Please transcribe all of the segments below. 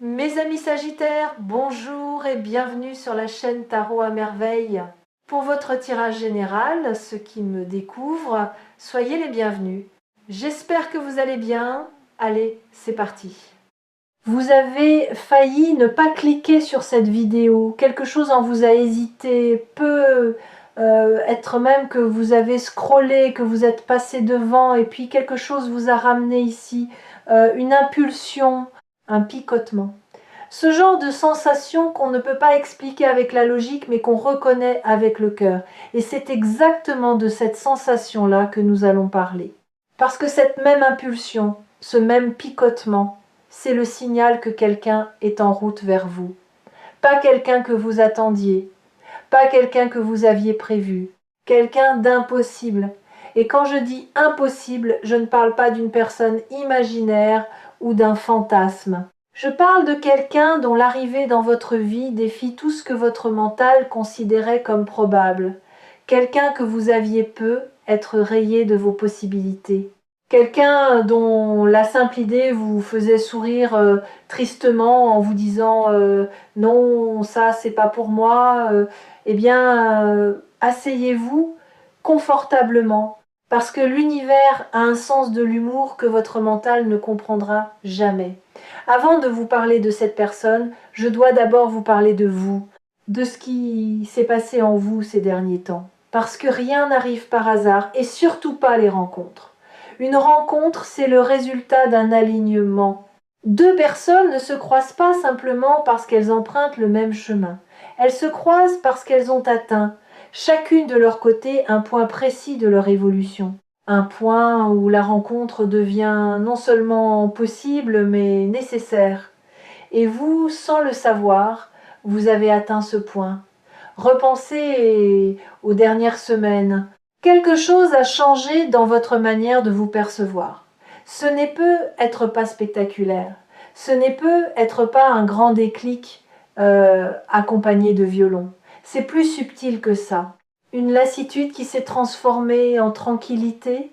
Mes amis Sagittaires, bonjour et bienvenue sur la chaîne Tarot à Merveille. Pour votre tirage général, ceux qui me découvrent, soyez les bienvenus. J'espère que vous allez bien. Allez, c'est parti. Vous avez failli ne pas cliquer sur cette vidéo. Quelque chose en vous a hésité, peut être même que vous avez scrollé, que vous êtes passé devant et puis quelque chose vous a ramené ici. Une impulsion, un picotement. Ce genre de sensation qu'on ne peut pas expliquer avec la logique mais qu'on reconnaît avec le cœur. Et c'est exactement de cette sensation-là que nous allons parler. Parce que cette même impulsion, ce même picotement, c'est le signal que quelqu'un est en route vers vous. Pas quelqu'un que vous attendiez, pas quelqu'un que vous aviez prévu, quelqu'un d'impossible. Et quand je dis impossible, je ne parle pas d'une personne imaginaire ou d'un fantasme. Je parle de quelqu'un dont l'arrivée dans votre vie défie tout ce que votre mental considérait comme probable. Quelqu'un que vous aviez peu être rayé de vos possibilités. Quelqu'un dont la simple idée vous faisait sourire tristement en vous disant non, ça c'est pas pour moi. Eh bien, asseyez-vous confortablement parce que l'univers a un sens de l'humour que votre mental ne comprendra jamais. Avant de vous parler de cette personne, je dois d'abord vous parler de vous, de ce qui s'est passé en vous ces derniers temps. Parce que rien n'arrive par hasard et surtout pas les rencontres. Une rencontre, c'est le résultat d'un alignement. Deux personnes ne se croisent pas simplement parce qu'elles empruntent le même chemin. Elles se croisent parce qu'elles ont atteint, chacune de leur côté, un point précis de leur évolution. Un point où la rencontre devient non seulement possible, mais nécessaire. Et vous, sans le savoir, vous avez atteint ce point. Repensez aux dernières semaines. Quelque chose a changé dans votre manière de vous percevoir. Ce n'est peut être pas spectaculaire. Ce n'est peut être pas un grand déclic accompagné de violon. C'est plus subtil que ça. Une lassitude qui s'est transformée en tranquillité,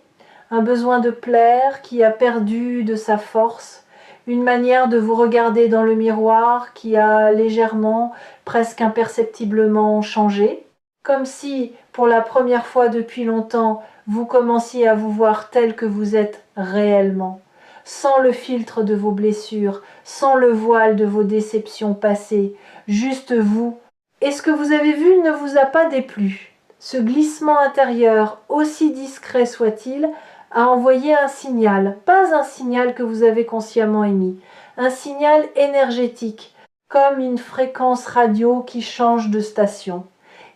un besoin de plaire qui a perdu de sa force, une manière de vous regarder dans le miroir qui a légèrement, presque imperceptiblement changé, comme si, pour la première fois depuis longtemps, vous commenciez à vous voir tel que vous êtes réellement, sans le filtre de vos blessures, sans le voile de vos déceptions passées, juste vous. Et ce que vous avez vu ne vous a pas déplu. Ce glissement intérieur, aussi discret soit-il, a envoyé un signal, pas un signal que vous avez consciemment émis, un signal énergétique, comme une fréquence radio qui change de station.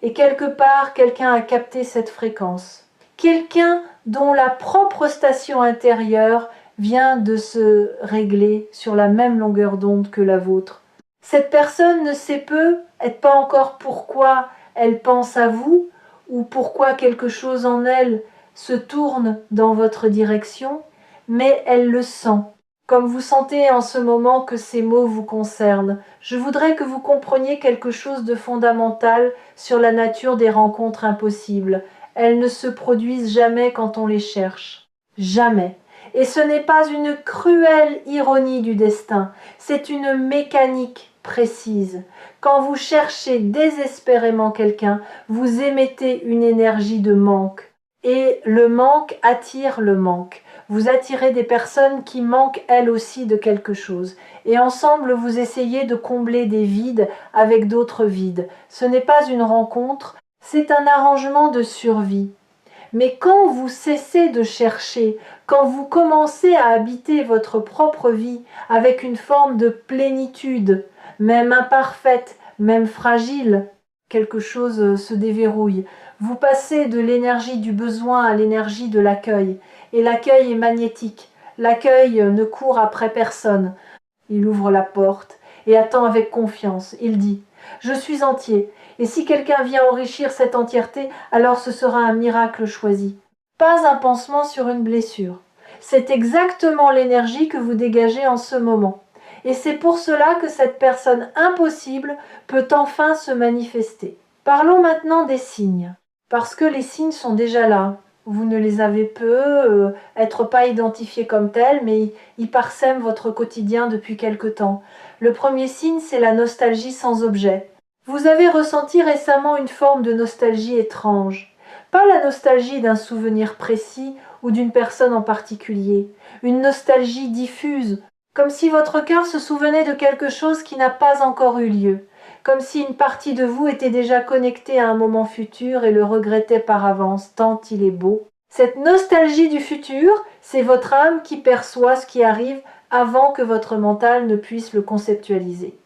Et quelque part, quelqu'un a capté cette fréquence. Quelqu'un dont la propre station intérieure vient de se régler sur la même longueur d'onde que la vôtre. Cette personne ne sait peu, être pas encore pourquoi elle pense à vous, ou pourquoi quelque chose en elle se tourne dans votre direction, mais elle le sent. Comme vous sentez en ce moment que ces mots vous concernent, je voudrais que vous compreniez quelque chose de fondamental sur la nature des rencontres impossibles. Elles ne se produisent jamais quand on les cherche. Jamais. Et ce n'est pas une cruelle ironie du destin, c'est une mécanique précise. Quand vous cherchez désespérément quelqu'un, vous émettez une énergie de manque. Et le manque attire le manque. Vous attirez des personnes qui manquent elles aussi de quelque chose. Et ensemble, vous essayez de combler des vides avec d'autres vides. Ce n'est pas une rencontre, c'est un arrangement de survie. Mais quand vous cessez de chercher, quand vous commencez à habiter votre propre vie avec une forme de plénitude, même imparfaite, même fragile, quelque chose se déverrouille. Vous passez de l'énergie du besoin à l'énergie de l'accueil. Et l'accueil est magnétique. L'accueil ne court après personne. Il ouvre la porte et attend avec confiance. Il dit « Je suis entier, et si quelqu'un vient enrichir cette entièreté, alors ce sera un miracle choisi. » Pas un pansement sur une blessure. C'est exactement l'énergie que vous dégagez en ce moment. Et c'est pour cela que cette personne impossible peut enfin se manifester. Parlons maintenant des signes. Parce que les signes sont déjà là. Vous ne les avez peu, être pas identifiés comme tels, mais ils parsèment votre quotidien depuis quelque temps. Le premier signe, c'est la nostalgie sans objet. Vous avez ressenti récemment une forme de nostalgie étrange. Pas la nostalgie d'un souvenir précis ou d'une personne en particulier. Une nostalgie diffuse, comme si votre cœur se souvenait de quelque chose qui n'a pas encore eu lieu. Comme si une partie de vous était déjà connectée à un moment futur et le regrettait par avance, tant il est beau. Cette nostalgie du futur, c'est votre âme qui perçoit ce qui arrive avant que votre mental ne puisse le conceptualiser.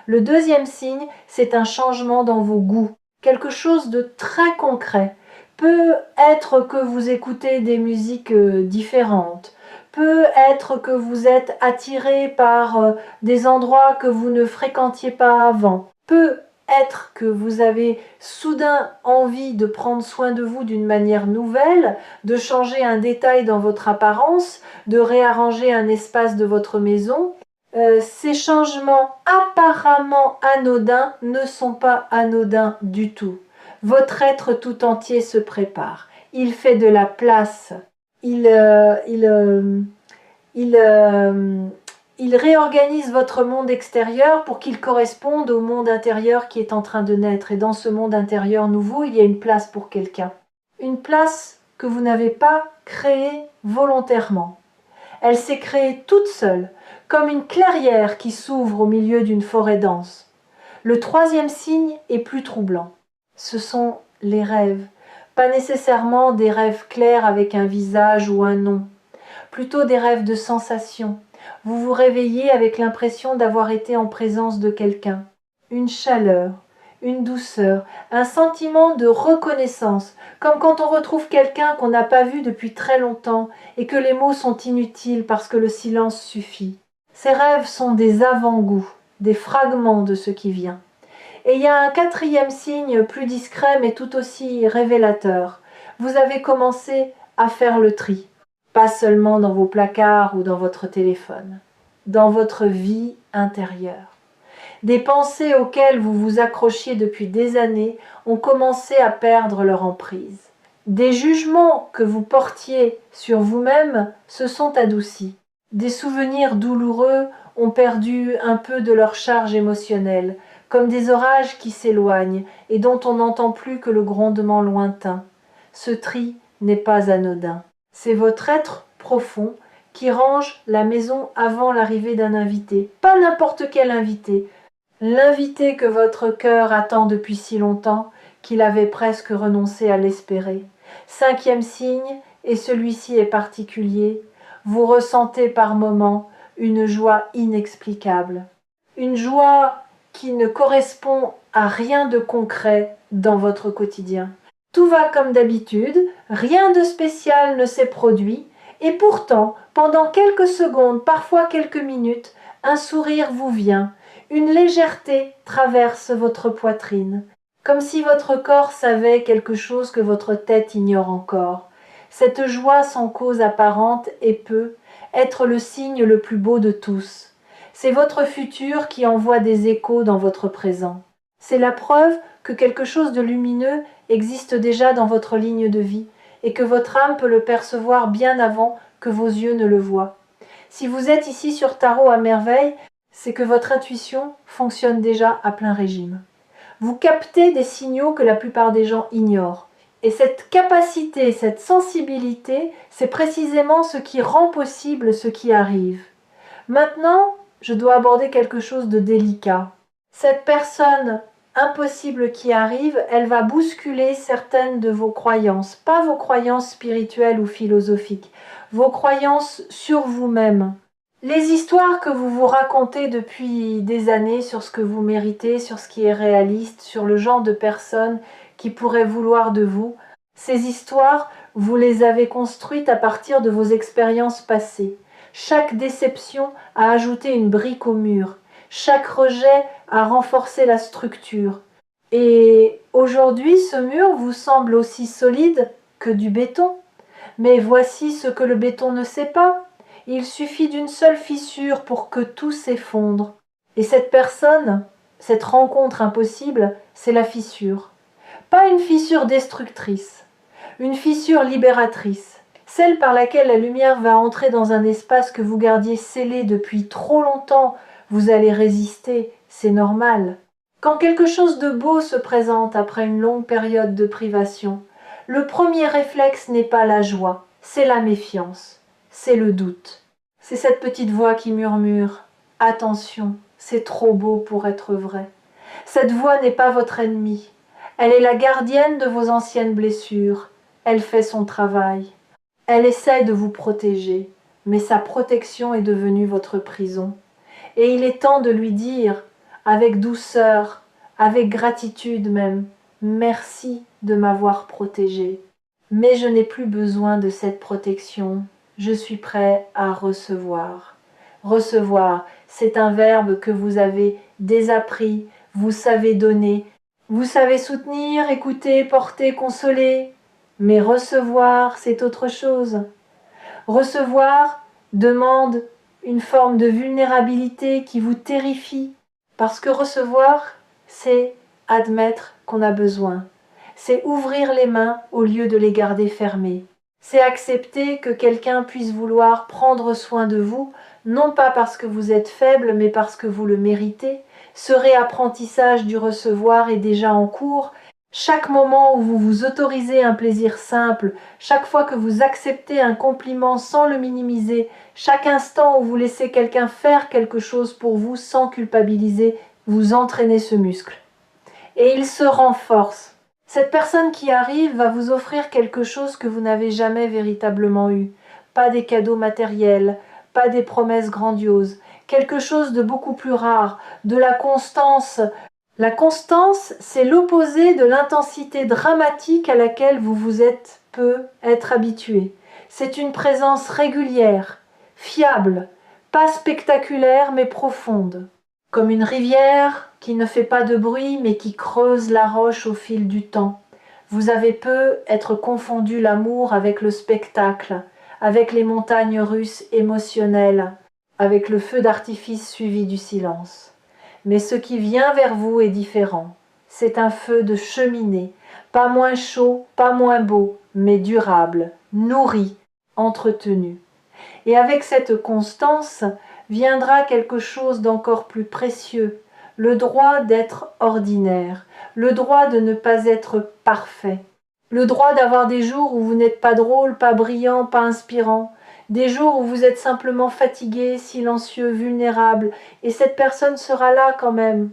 Le deuxième signe, c'est un changement dans vos goûts, quelque chose de très concret. Peut être que vous écoutez des musiques différentes, peut être que vous êtes attiré par des endroits que vous ne fréquentiez pas avant, peut être que vous avez soudain envie de prendre soin de vous d'une manière nouvelle, de changer un détail dans votre apparence, de réarranger un espace de votre maison. Ces changements apparemment anodins ne sont pas anodins du tout. Votre être tout entier se prépare. Il fait de la place. Il réorganise votre monde extérieur pour qu'il corresponde au monde intérieur qui est en train de naître. Et dans ce monde intérieur nouveau, il y a une place pour quelqu'un. Une place que vous n'avez pas créée volontairement. Elle s'est créée toute seule, comme une clairière qui s'ouvre au milieu d'une forêt dense. Le troisième signe est plus troublant. Ce sont les rêves. Pas nécessairement des rêves clairs avec un visage ou un nom. Plutôt des rêves de sensations. Vous vous réveillez avec l'impression d'avoir été en présence de quelqu'un. Une chaleur, une douceur, un sentiment de reconnaissance, comme quand on retrouve quelqu'un qu'on n'a pas vu depuis très longtemps et que les mots sont inutiles parce que le silence suffit. Ces rêves sont des avant-goûts, des fragments de ce qui vient. Et il y a un quatrième signe plus discret mais tout aussi révélateur. Vous avez commencé à faire le tri. Pas seulement dans vos placards ou dans votre téléphone, dans votre vie intérieure. Des pensées auxquelles vous vous accrochiez depuis des années ont commencé à perdre leur emprise. Des jugements que vous portiez sur vous-même se sont adoucis. Des souvenirs douloureux ont perdu un peu de leur charge émotionnelle, comme des orages qui s'éloignent et dont on n'entend plus que le grondement lointain. Ce tri n'est pas anodin. C'est votre être profond qui range la maison avant l'arrivée d'un invité. Pas n'importe quel invité. L'invité que votre cœur attend depuis si longtemps qu'il avait presque renoncé à l'espérer. Cinquième signe, et celui-ci est particulier, vous ressentez par moments une joie inexplicable. Une joie qui ne correspond à rien de concret dans votre quotidien. Tout va comme d'habitude, rien de spécial ne s'est produit, et pourtant, pendant quelques secondes, parfois quelques minutes, un sourire vous vient, une légèreté traverse votre poitrine, comme si votre corps savait quelque chose que votre tête ignore encore. Cette joie sans cause apparente et peut être le signe le plus beau de tous. C'est votre futur qui envoie des échos dans votre présent. C'est la preuve que quelque chose de lumineux existe déjà dans votre ligne de vie et que votre âme peut le percevoir bien avant que vos yeux ne le voient. Si vous êtes ici sur Tarot à merveille, c'est que votre intuition fonctionne déjà à plein régime. Vous captez des signaux que la plupart des gens ignorent. Et cette capacité, cette sensibilité, c'est précisément ce qui rend possible ce qui arrive. Maintenant, je dois aborder quelque chose de délicat. Cette personne impossible qui arrive, elle va bousculer certaines de vos croyances, pas vos croyances spirituelles ou philosophiques, vos croyances sur vous-même. Les histoires que vous vous racontez depuis des années sur ce que vous méritez, sur ce qui est réaliste, sur le genre de personne qui pourrait vouloir de vous, ces histoires, vous les avez construites à partir de vos expériences passées. Chaque déception a ajouté une brique au mur. Chaque rejet a renforcé la structure. Et aujourd'hui, ce mur vous semble aussi solide que du béton. Mais voici ce que le béton ne sait pas. Il suffit d'une seule fissure pour que tout s'effondre. Et cette personne, cette rencontre impossible, c'est la fissure. Pas une fissure destructrice, une fissure libératrice. Celle par laquelle la lumière va entrer dans un espace que vous gardiez scellé depuis trop longtemps vous allez résister, c'est normal. Quand quelque chose de beau se présente après une longue période de privation, le premier réflexe n'est pas la joie, c'est la méfiance, c'est le doute. C'est cette petite voix qui murmure « Attention, c'est trop beau pour être vrai ». Cette voix n'est pas votre ennemie. Elle est la gardienne de vos anciennes blessures. Elle fait son travail. Elle essaie de vous protéger, mais sa protection est devenue votre prison. Et il est temps de lui dire, avec douceur, avec gratitude même, merci de m'avoir protégé. Mais je n'ai plus besoin de cette protection. Je suis prêt à recevoir. Recevoir, c'est un verbe que vous avez désappris, vous savez donner, vous savez soutenir, écouter, porter, consoler. Mais recevoir, c'est autre chose. Recevoir demande une forme de vulnérabilité qui vous terrifie, parce que recevoir, c'est admettre qu'on a besoin. C'est ouvrir les mains au lieu de les garder fermées. C'est accepter que quelqu'un puisse vouloir prendre soin de vous, non pas parce que vous êtes faible, mais parce que vous le méritez. Ce réapprentissage du recevoir est déjà en cours. Chaque moment où vous vous autorisez un plaisir simple, chaque fois que vous acceptez un compliment sans le minimiser, chaque instant où vous laissez quelqu'un faire quelque chose pour vous sans culpabiliser, vous entraînez ce muscle. Et il se renforce. Cette personne qui arrive va vous offrir quelque chose que vous n'avez jamais véritablement eu. Pas des cadeaux matériels, pas des promesses grandioses, quelque chose de beaucoup plus rare, de la constance. La constance, c'est l'opposé de l'intensité dramatique à laquelle vous vous êtes peu être habitué. C'est une présence régulière, fiable, pas spectaculaire mais profonde. Comme une rivière qui ne fait pas de bruit mais qui creuse la roche au fil du temps. Vous avez peu être confondu l'amour avec le spectacle, avec les montagnes russes émotionnelles, avec le feu d'artifice suivi du silence. Mais ce qui vient vers vous est différent. C'est un feu de cheminée, pas moins chaud, pas moins beau, mais durable, nourri, entretenu. Et avec cette constance viendra quelque chose d'encore plus précieux, le droit d'être ordinaire, le droit de ne pas être parfait, le droit d'avoir des jours où vous n'êtes pas drôle, pas brillant, pas inspirant, des jours où vous êtes simplement fatigué, silencieux, vulnérable, et cette personne sera là quand même,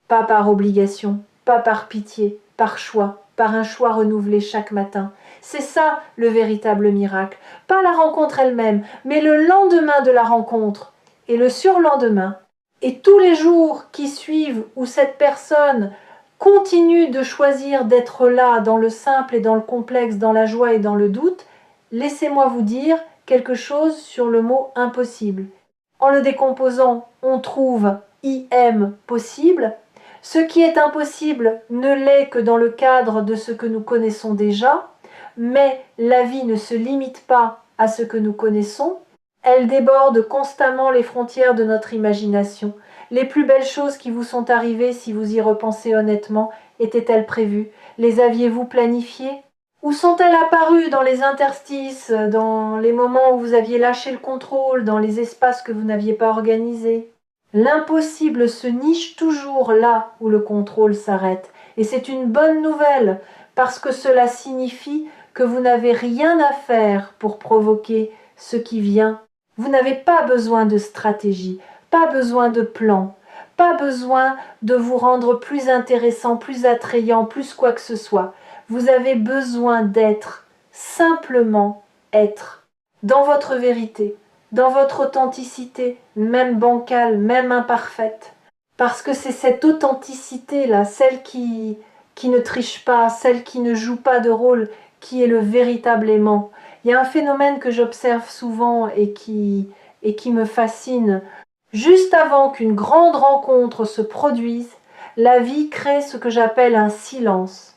pas par obligation, pas par pitié, par choix, par un choix renouvelé chaque matin. C'est ça le véritable miracle, pas la rencontre elle-même, mais le lendemain de la rencontre, et le surlendemain, et tous les jours qui suivent où cette personne continue de choisir d'être là dans le simple et dans le complexe, dans la joie et dans le doute, laissez-moi vous dire quelque chose sur le mot impossible. En le décomposant, on trouve IM possible. Ce qui est impossible ne l'est que dans le cadre de ce que nous connaissons déjà, mais la vie ne se limite pas à ce que nous connaissons, elle déborde constamment les frontières de notre imagination. Les plus belles choses qui vous sont arrivées, si vous y repensez honnêtement, étaient-elles prévues? Les aviez-vous planifiées? Où sont-elles apparues dans les interstices, dans les moments où vous aviez lâché le contrôle, dans les espaces que vous n'aviez pas organisés? L'impossible se niche toujours là où le contrôle s'arrête. Et c'est une bonne nouvelle, parce que cela signifie que vous n'avez rien à faire pour provoquer ce qui vient. Vous n'avez pas besoin de stratégie, pas besoin de plan, pas besoin de vous rendre plus intéressant, plus attrayant, plus quoi que ce soit. Vous avez besoin d'être, simplement être, dans votre vérité, dans votre authenticité, même bancale, même imparfaite. Parce que c'est cette authenticité-là, celle qui ne triche pas, celle qui ne joue pas de rôle, qui est le véritable aimant. Il y a un phénomène que j'observe souvent et qui me fascine. Juste avant qu'une grande rencontre se produise, la vie crée ce que j'appelle un silence,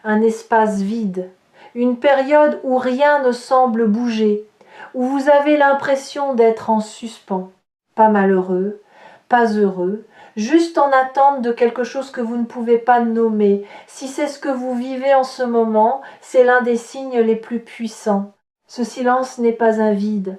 un espace vide, une période où rien ne semble bouger, où vous avez l'impression d'être en suspens, pas malheureux, pas heureux, juste en attente de quelque chose que vous ne pouvez pas nommer. Si c'est ce que vous vivez en ce moment, c'est l'un des signes les plus puissants. Ce silence n'est pas un vide.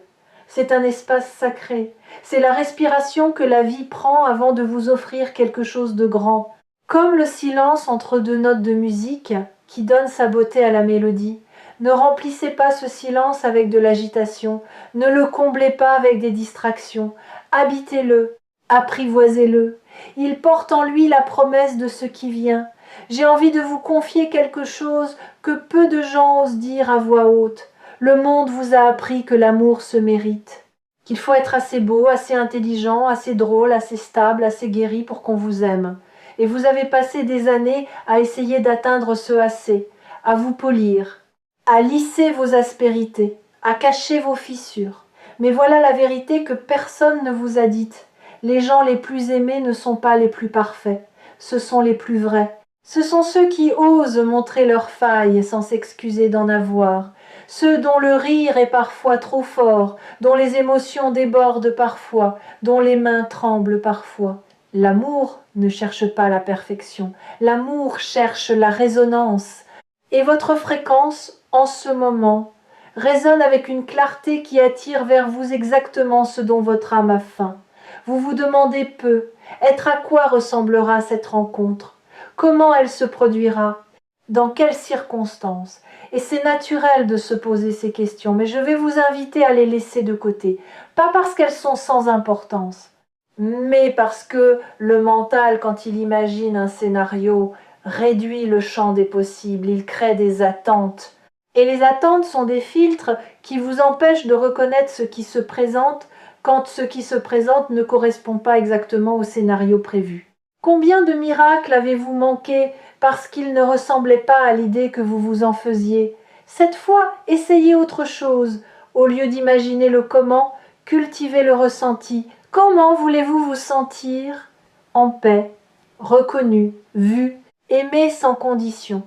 C'est un espace sacré. C'est la respiration que la vie prend avant de vous offrir quelque chose de grand. Comme le silence entre deux notes de musique qui donne sa beauté à la mélodie. Ne remplissez pas ce silence avec de l'agitation. Ne le comblez pas avec des distractions. Habitez-le, apprivoisez-le. Il porte en lui la promesse de ce qui vient. J'ai envie de vous confier quelque chose que peu de gens osent dire à voix haute. Le monde vous a appris que l'amour se mérite, qu'il faut être assez beau, assez intelligent, assez drôle, assez stable, assez guéri pour qu'on vous aime. Et vous avez passé des années à essayer d'atteindre ce assez, à vous polir, à lisser vos aspérités, à cacher vos fissures. Mais voilà la vérité que personne ne vous a dite. Les gens les plus aimés ne sont pas les plus parfaits, ce sont les plus vrais. Ce sont ceux qui osent montrer leurs failles sans s'excuser d'en avoir, ceux dont le rire est parfois trop fort, dont les émotions débordent parfois, dont les mains tremblent parfois. L'amour ne cherche pas la perfection, l'amour cherche la résonance. Et votre fréquence, en ce moment, résonne avec une clarté qui attire vers vous exactement ce dont votre âme a faim. Vous vous demandez peu, être à quoi ressemblera cette rencontre? Comment elle se produira? Dans quelles circonstances? Et c'est naturel de se poser ces questions, mais je vais vous inviter à les laisser de côté. Pas parce qu'elles sont sans importance, mais parce que le mental, quand il imagine un scénario, réduit le champ des possibles, il crée des attentes. Et les attentes sont des filtres qui vous empêchent de reconnaître ce qui se présente quand ce qui se présente ne correspond pas exactement au scénario prévu. Combien de miracles avez-vous manqué parce qu'ils ne ressemblaient pas à l'idée que vous vous en faisiez? Cette fois, essayez autre chose. Au lieu d'imaginer le comment, cultivez le ressenti. Comment voulez-vous vous sentir? En paix, reconnu, vu, aimé sans condition.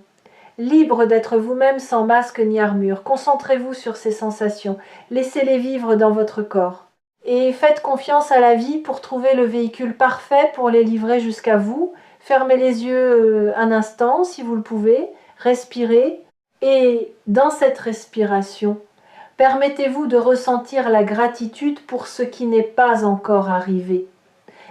Libre d'être vous-même sans masque ni armure. Concentrez-vous sur ces sensations. Laissez-les vivre dans votre corps. Et faites confiance à la vie pour trouver le véhicule parfait pour les livrer jusqu'à vous. Fermez les yeux un instant si vous le pouvez. Respirez. Et dans cette respiration, permettez-vous de ressentir la gratitude pour ce qui n'est pas encore arrivé.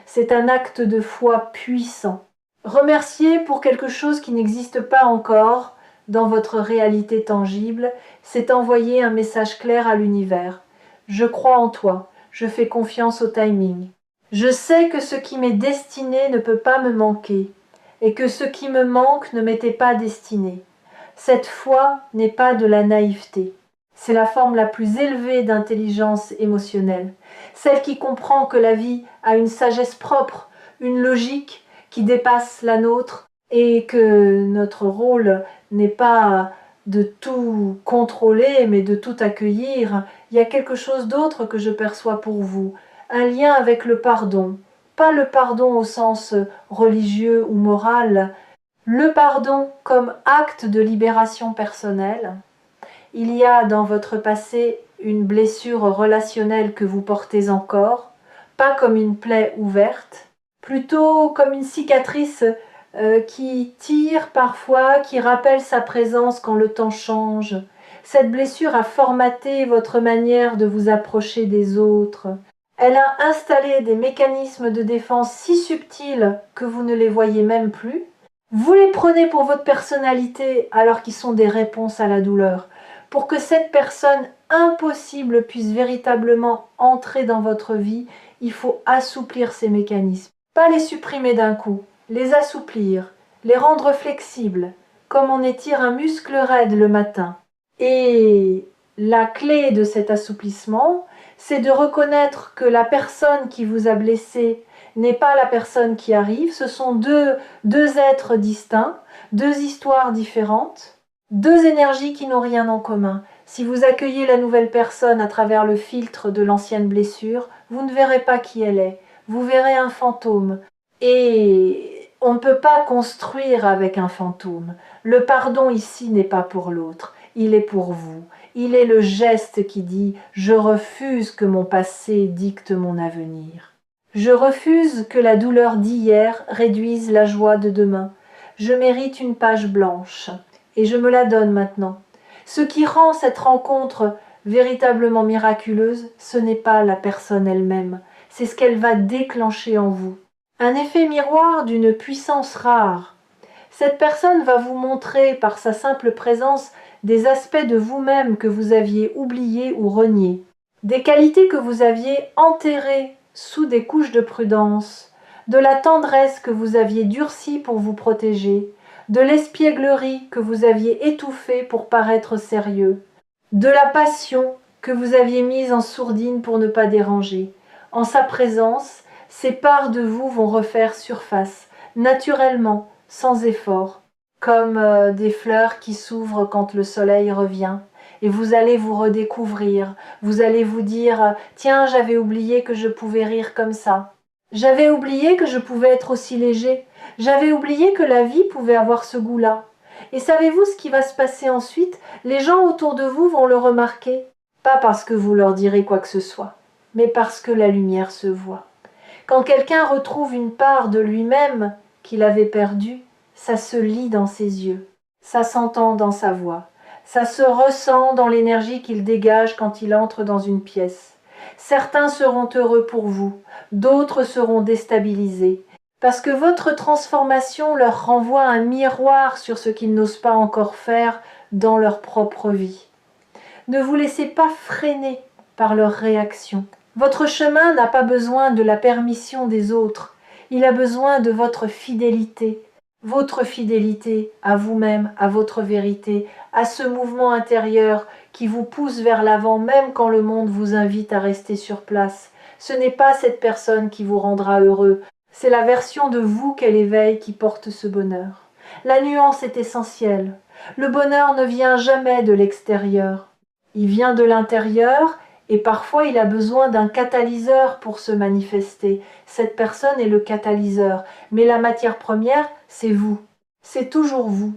C'est un acte de foi puissant. Remercier pour quelque chose qui n'existe pas encore dans votre réalité tangible, c'est envoyer un message clair à l'univers. Je crois en toi. Je fais confiance au timing. Je sais que ce qui m'est destiné ne peut pas me manquer, et que ce qui me manque ne m'était pas destiné. Cette foi n'est pas de la naïveté. C'est la forme la plus élevée d'intelligence émotionnelle, celle qui comprend que la vie a une sagesse propre, une logique qui dépasse la nôtre, et que notre rôle n'est pas de tout contrôler, mais de tout accueillir. Il y a quelque chose d'autre que je perçois pour vous, un lien avec le pardon. Pas le pardon au sens religieux ou moral, le pardon comme acte de libération personnelle. Il y a dans votre passé une blessure relationnelle que vous portez encore, pas comme une plaie ouverte, plutôt comme une cicatrice qui tire parfois, qui rappelle sa présence quand le temps change. Cette blessure a formaté votre manière de vous approcher des autres. Elle a installé des mécanismes de défense si subtils que vous ne les voyez même plus. Vous les prenez pour votre personnalité alors qu'ils sont des réponses à la douleur. Pour que cette personne impossible puisse véritablement entrer dans votre vie, il faut assouplir ces mécanismes. Pas les supprimer d'un coup, les assouplir, les rendre flexibles, comme on étire un muscle raide le matin. Et la clé de cet assouplissement, c'est de reconnaître que la personne qui vous a blessé n'est pas la personne qui arrive, ce sont deux êtres distincts, deux histoires différentes, deux énergies qui n'ont rien en commun. Si vous accueillez la nouvelle personne à travers le filtre de l'ancienne blessure, vous ne verrez pas qui elle est, vous verrez un fantôme. Et on ne peut pas construire avec un fantôme. Le pardon ici n'est pas pour l'autre, il est pour vous. Il est le geste qui dit « Je refuse que mon passé dicte mon avenir. Je refuse que la douleur d'hier réduise la joie de demain. Je mérite une page blanche, et je me la donne maintenant. Ce qui rend cette rencontre véritablement miraculeuse, ce n'est pas la personne elle-même, c'est ce qu'elle va déclencher en vous. Un effet miroir d'une puissance rare. Cette personne va vous montrer par sa simple présence des aspects de vous-même que vous aviez oubliés ou reniés, des qualités que vous aviez enterrées sous des couches de prudence, de la tendresse que vous aviez durcie pour vous protéger, de l'espièglerie que vous aviez étouffée pour paraître sérieux, de la passion que vous aviez mise en sourdine pour ne pas déranger. En sa présence, ces parts de vous vont refaire surface, naturellement, sans effort, comme des fleurs qui s'ouvrent quand le soleil revient. Et vous allez vous redécouvrir, vous allez vous dire « Tiens, j'avais oublié que je pouvais rire comme ça. J'avais oublié que je pouvais être aussi léger. J'avais oublié que la vie pouvait avoir ce goût-là. » Et savez-vous ce qui va se passer ensuite? Les gens autour de vous vont le remarquer. Pas parce que vous leur direz quoi que ce soit, mais parce que la lumière se voit. Quand quelqu'un retrouve une part de lui-même qu'il avait perdue, ça se lit dans ses yeux, ça s'entend dans sa voix, ça se ressent dans l'énergie qu'il dégage quand il entre dans une pièce. Certains seront heureux pour vous, d'autres seront déstabilisés, parce que votre transformation leur renvoie un miroir sur ce qu'ils n'osent pas encore faire dans leur propre vie. Ne vous laissez pas freiner par leurs réactions. Votre chemin n'a pas besoin de la permission des autres, il a besoin de votre fidélité à vous-même, à votre vérité, à ce mouvement intérieur qui vous pousse vers l'avant même quand le monde vous invite à rester sur place. Ce n'est pas cette personne qui vous rendra heureux, c'est la version de vous qu'elle éveille qui porte ce bonheur. La nuance est essentielle. Le bonheur ne vient jamais de l'extérieur. Il vient de l'intérieur et parfois il a besoin d'un catalyseur pour se manifester. Cette personne est le catalyseur, mais la matière première, c'est vous. C'est toujours vous.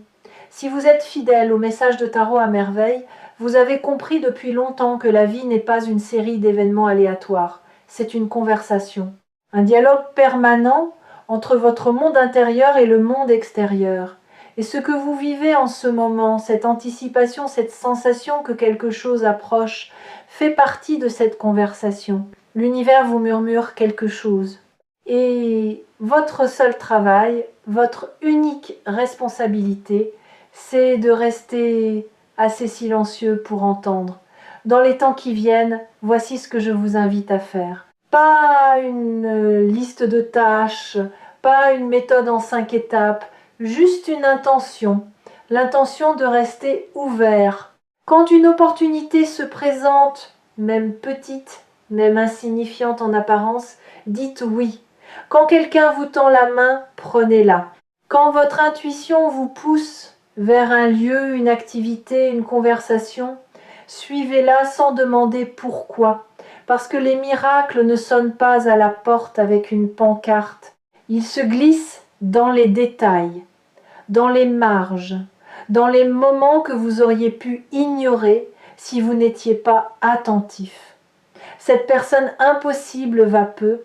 Si vous êtes fidèle au message de Tarot à merveille, vous avez compris depuis longtemps que la vie n'est pas une série d'événements aléatoires, c'est une conversation. Un dialogue permanent entre votre monde intérieur et le monde extérieur. Et ce que vous vivez en ce moment, cette anticipation, cette sensation que quelque chose approche, fait partie de cette conversation. L'univers vous murmure quelque chose. Et votre seul travail, votre unique responsabilité, c'est de rester assez silencieux pour entendre. Dans les temps qui viennent, voici ce que je vous invite à faire. Pas une liste de tâches, pas une méthode en 5 étapes, juste une intention, l'intention de rester ouvert. Quand une opportunité se présente, même petite, même insignifiante en apparence, dites oui. Quand quelqu'un vous tend la main, prenez-la. Quand votre intuition vous pousse vers un lieu, une activité, une conversation, suivez-la sans demander pourquoi. Parce que les miracles ne sonnent pas à la porte avec une pancarte. Ils se glissent dans les détails, dans les marges, dans les moments que vous auriez pu ignorer si vous n'étiez pas attentif. Cette personne impossible va peu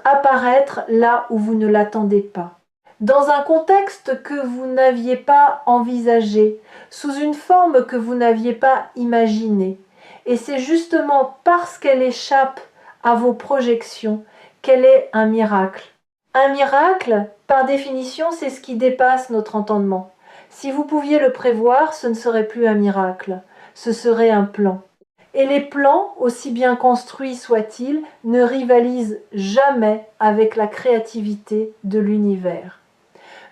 apparaître là où vous ne l'attendez pas. Dans un contexte que vous n'aviez pas envisagé, sous une forme que vous n'aviez pas imaginée. Et c'est justement parce qu'elle échappe à vos projections qu'elle est un miracle. Un miracle, par définition, c'est ce qui dépasse notre entendement. Si vous pouviez le prévoir, ce ne serait plus un miracle, ce serait un plan. Et les plans, aussi bien construits soient-ils, ne rivalisent jamais avec la créativité de l'univers.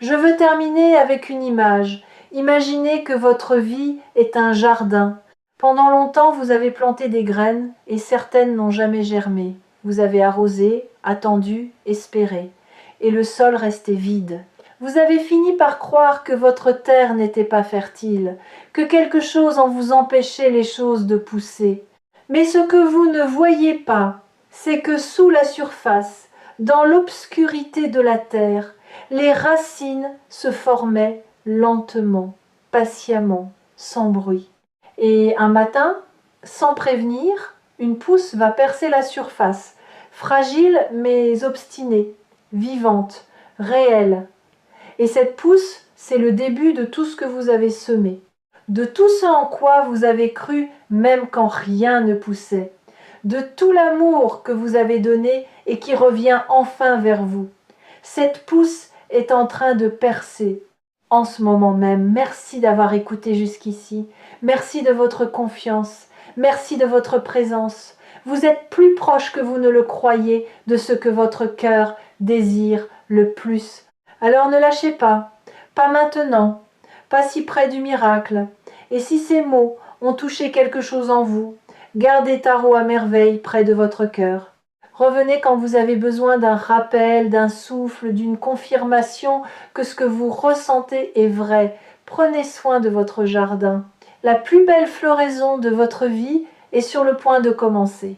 Je veux terminer avec une image. Imaginez que votre vie est un jardin. Pendant longtemps, vous avez planté des graines et certaines n'ont jamais germé. Vous avez arrosé, attendu, espéré. Et le sol restait vide. Vous avez fini par croire que votre terre n'était pas fertile, que quelque chose en vous empêchait les choses de pousser. Mais ce que vous ne voyez pas, c'est que sous la surface, dans l'obscurité de la terre, les racines se formaient lentement, patiemment, sans bruit. Et un matin, sans prévenir, une pousse va percer la surface, fragile mais obstinée, vivante, réelle. Et cette pousse, c'est le début de tout ce que vous avez semé. de tout ce en quoi vous avez cru même quand rien ne poussait, de tout l'amour que vous avez donné et qui revient enfin vers vous. Cette pousse est en train de percer. En ce moment même, merci d'avoir écouté jusqu'ici. Merci de votre confiance. Merci de votre présence. Vous êtes plus proche que vous ne le croyez de ce que votre cœur désire le plus. Alors ne lâchez pas. Pas maintenant. Pas si près du miracle. Et si ces mots ont touché quelque chose en vous, gardez Tarot à merveille près de votre cœur. Revenez quand vous avez besoin d'un rappel, d'un souffle, d'une confirmation que ce que vous ressentez est vrai. Prenez soin de votre jardin. La plus belle floraison de votre vie est sur le point de commencer.